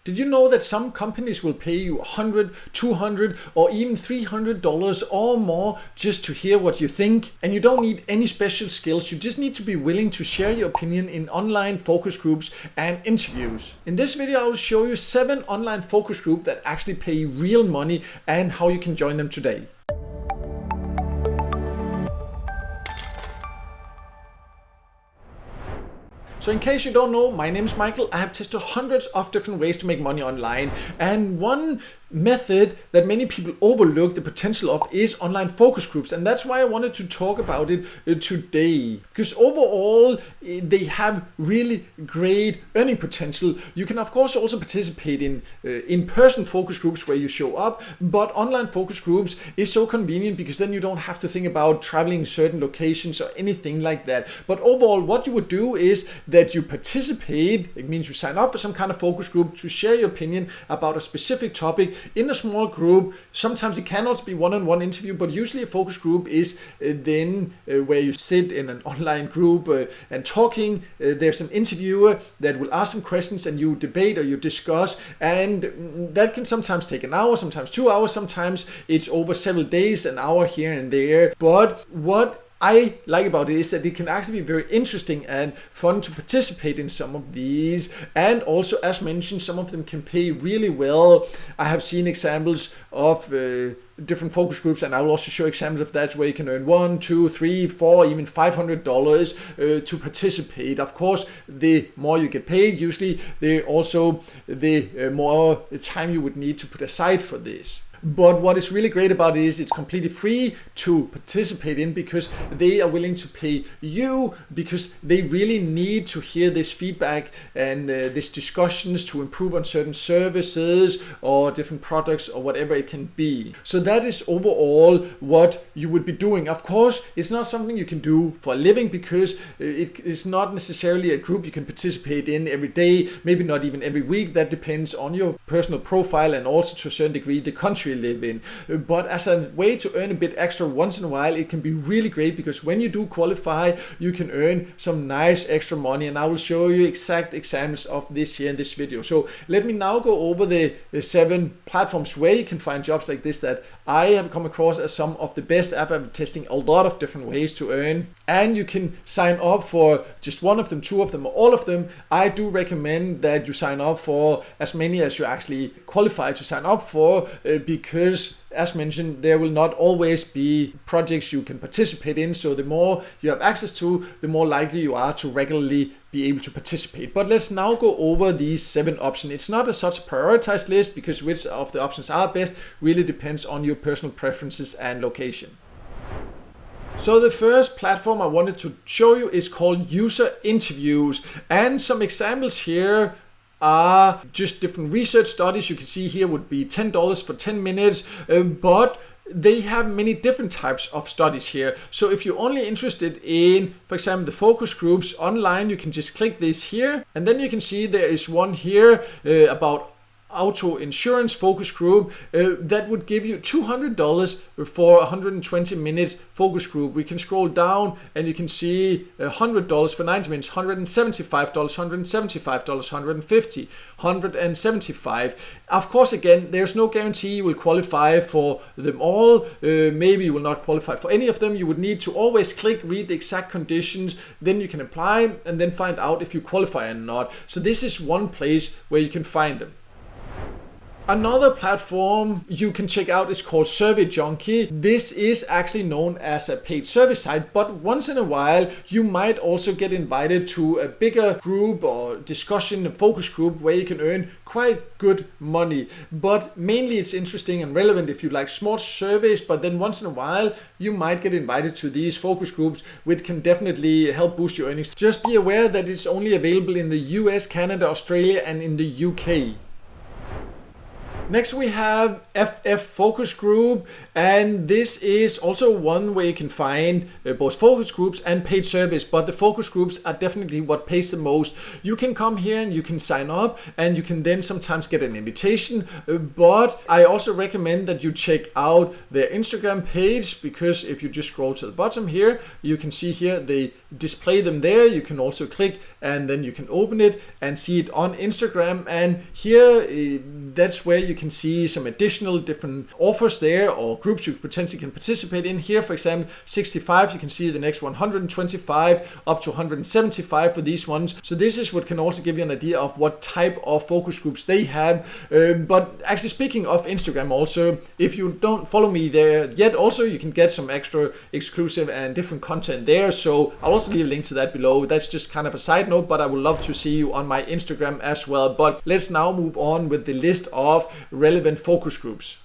Did you know that some companies will pay you $100, $200, or even $300 or more just to hear what you think? And you don't need any special skills, you just need to be willing to share your opinion in online focus groups and interviews. In this video, I will show you 7 online focus groups that actually pay real money and how you can join them today. So in case you don't know, my name is Michael. I have tested hundreds of different ways to make money online, and one method that many people overlook the potential of is online focus groups, and that's why I wanted to talk about it today, because overall they have really great earning potential. You can of course also participate in in-person focus groups where you show up, but online focus groups is so convenient because then you don't have to think about traveling certain locations or anything like that. But overall, what you would do is that you participate. It means you sign up for some kind of focus group to share your opinion about a specific topic in a small group. Sometimes it can also be one-on-one interview, but usually a focus group is then where you sit in an online group and talking. There's an interviewer that will ask some questions and you debate or you discuss, and that can sometimes take an hour, sometimes 2 hours, sometimes it's over several days, an hour here and there. But what I like about it is that it can actually be very interesting and fun to participate in some of these, and also, as mentioned, some of them can pay really well. I have seen examples of different focus groups, and I will also show examples of that where you can earn $1, $2, $3, $4, even $500 to participate. Of course, the more you get paid, usually the more time you would need to put aside for this. But what is really great about it is it's completely free to participate in, because they are willing to pay you, because they really need to hear this feedback and these discussions to improve on certain services or different products or whatever it can be. So that is overall what you would be doing. Of course, it's not something you can do for a living, because it is not necessarily a group you can participate in every day, maybe not even every week. That depends on your personal profile and also to a certain degree the country you live in. But as a way to earn a bit extra once in a while, it can be really great, because when you do qualify, you can earn some nice extra money, and I will show you exact examples of this here in this video. So let me now go over the 7 platforms where you can find jobs like this that I have come across as some of the best. I've testing a lot of different ways to earn, and you can sign up for just one of them, 2 of them, or all of them. I do recommend that you sign up for as many as you actually qualify to sign up for, because as mentioned, there will not always be projects you can participate in. So the more you have access to, the more likely you are to regularly be able to participate. But let's now go over these 7 options. It's not such a prioritized list, because which of the options are best really depends on your personal preferences and location. So the first platform I wanted to show you is called User Interviews, and some examples here are just different research studies. You can see here would be $10 for 10 minutes, but they have many different types of studies here. So if you're only interested in, for example, the focus groups online, you can just click this here, and then you can see there is one here about auto insurance focus group that would give you $200 for 120 minutes focus group. We can scroll down and you can see $100 for 90 minutes, $175, $175, $150, $175. Of course, again, there's no guarantee you will qualify for them all. Maybe you will not qualify for any of them. You would need to always click, read the exact conditions, then you can apply and then find out if you qualify or not. So this is one place where you can find them. Another platform you can check out is called Survey Junkie. This is actually known as a paid service site, but once in a while you might also get invited to a bigger group or discussion, a focus group, where you can earn quite good money. But mainly it's interesting and relevant if you like small surveys, but then once in a while you might get invited to these focus groups, which can definitely help boost your earnings. Just be aware that it's only available in the US, Canada, Australia, and in the UK. Next we have FF Focus Group, and this is also one where you can find both focus groups and paid service, but the focus groups are definitely what pays the most. You can come here and you can sign up, and you can then sometimes get an invitation, but I also recommend that you check out their Instagram page, because if you just scroll to the bottom here, you can see here they display them there. You can also click and then you can open it and see it on Instagram, and here that's where you can see some additional different offers there, or groups you potentially can participate in. Here, for example, 65, you can see the next 125 up to 175 for these ones. So this is what can also give you an idea of what type of focus groups they have. But actually, speaking of Instagram also, if you don't follow me there yet, also you can get some extra exclusive and different content there. So I'll also leave a link to that below. That's just kind of a side note, but I would love to see you on my Instagram as well. But let's now move on with the list of relevant focus groups.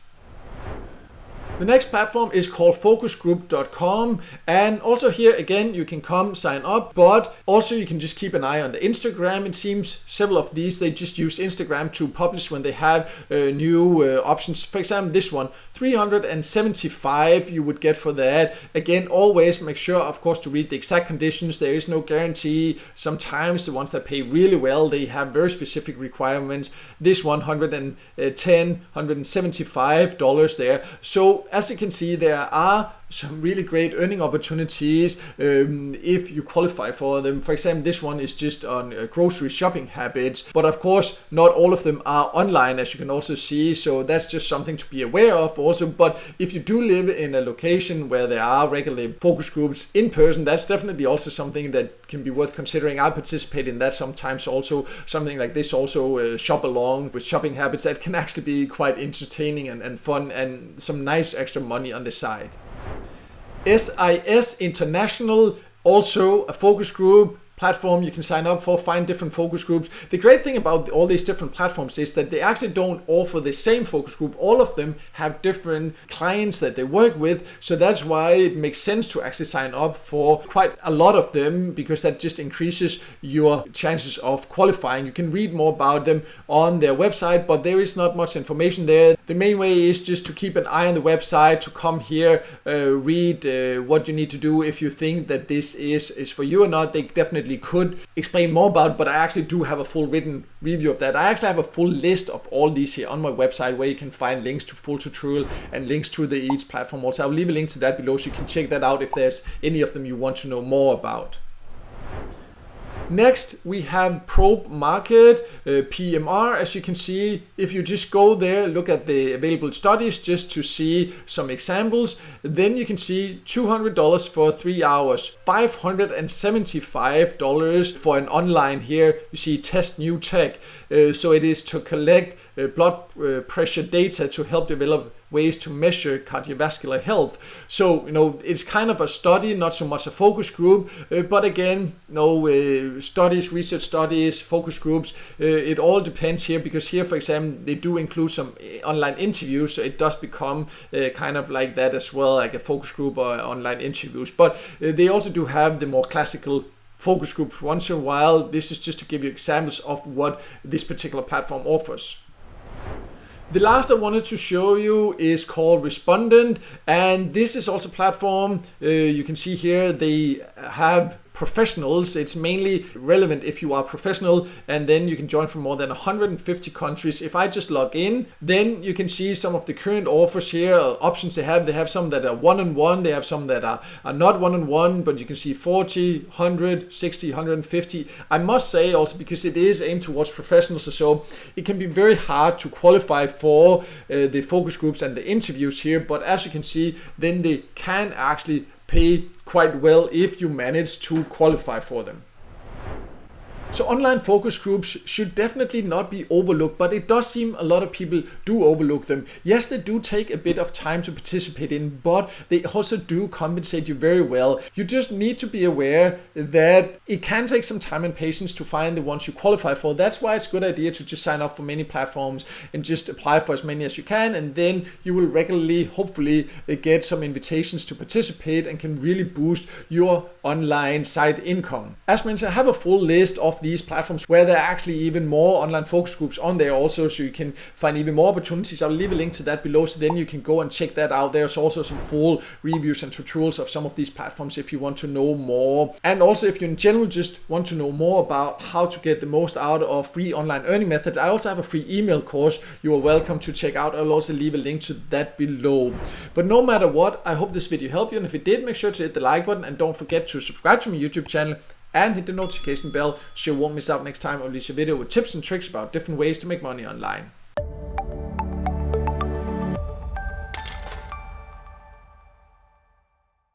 The next platform is called focusgroup.com, and also here again you can come sign up, but also you can just keep an eye on the Instagram. It seems several of these, they just use Instagram to publish when they have new options. For example, this one, 375 you would get for that. Again, always make sure, of course, to read the exact conditions. There is no guarantee. Sometimes the ones that pay really well, they have very specific requirements. This one, $110, $175 there. So as you can see, there are some really great earning opportunities if you qualify for them. For example, this one is just on grocery shopping habits, but of course not all of them are online, as you can also see, so that's just something to be aware of also. But if you do live in a location where there are regular focus groups in person, that's definitely also something that can be worth considering. I participate in that sometimes also. Something like this also, shop along with shopping habits, that can actually be quite entertaining and fun, and some nice extra money on the side. SIS International, also a focus group platform you can sign up for, find different focus groups. The great thing about all these different platforms is that they actually don't offer the same focus group. All of them have different clients that they work with, so that's why it makes sense to actually sign up for quite a lot of them, because that just increases your chances of qualifying. You can read more about them on their website, but there is not much information there. The main way is just to keep an eye on the website, to come here, read what you need to do. If you think that this is for you or not, they definitely could explain more about it, but I actually do have a full written review of that. I actually have a full list of all these here on my website, where you can find links to full tutorial and links to each platform also. I'll leave a link to that below, so you can check that out if there's any of them you want to know more about. Next, we have Probe Market, PMR. As you can see, if you just go there, look at the available studies just to see some examples, then you can see $200 for 3 hours, $575 for an online here. You see test new tech. So it is to collect blood pressure data to help develop ways to measure cardiovascular health. So, it's kind of a study, not so much a focus group, but again, studies, research studies, focus groups, it all depends here, because here, for example, they do include some online interviews, so it does become kind of like that as well, like a focus group or online interviews. But they also do have the more classical focus groups once in a while. This is just to give you examples of what this particular platform offers. The last I wanted to show you is called Respondent, and this is also a platform, you can see here they have professionals. It's mainly relevant if you are professional, and then you can join from more than 150 countries. If I just log in, then you can see some of the current offers here, options they have. They have some that are one-on-one, they have some that are not one-on-one, but you can see 40, 100, 60, 150. I must say also, because it is aimed towards professionals, so it can be very hard to qualify for the focus groups and the interviews here, but as you can see, then they can actually pay quite well if you manage to qualify for them. So online focus groups should definitely not be overlooked, but it does seem a lot of people do overlook them. Yes, they do take a bit of time to participate in, but they also do compensate you very well. You just need to be aware that it can take some time and patience to find the ones you qualify for. That's why it's a good idea to just sign up for many platforms and just apply for as many as you can, and then you will regularly, hopefully, get some invitations to participate and can really boost your online side income. As mentioned, I have a full list of these platforms where there are actually even more online focus groups on there also, so you can find even more opportunities. I'll leave a link to that below, so then you can go and check that out. There's also some full reviews and tutorials of some of these platforms if you want to know more. And also if you in general just want to know more about how to get the most out of free online earning methods, I also have a free email course you are welcome to check out. I'll also leave a link to that below. But no matter what, I hope this video helped you, and if it did, make sure to hit the like button and don't forget to subscribe to my YouTube channel and hit the notification bell so you won't miss out next time I release a video with tips and tricks about different ways to make money online.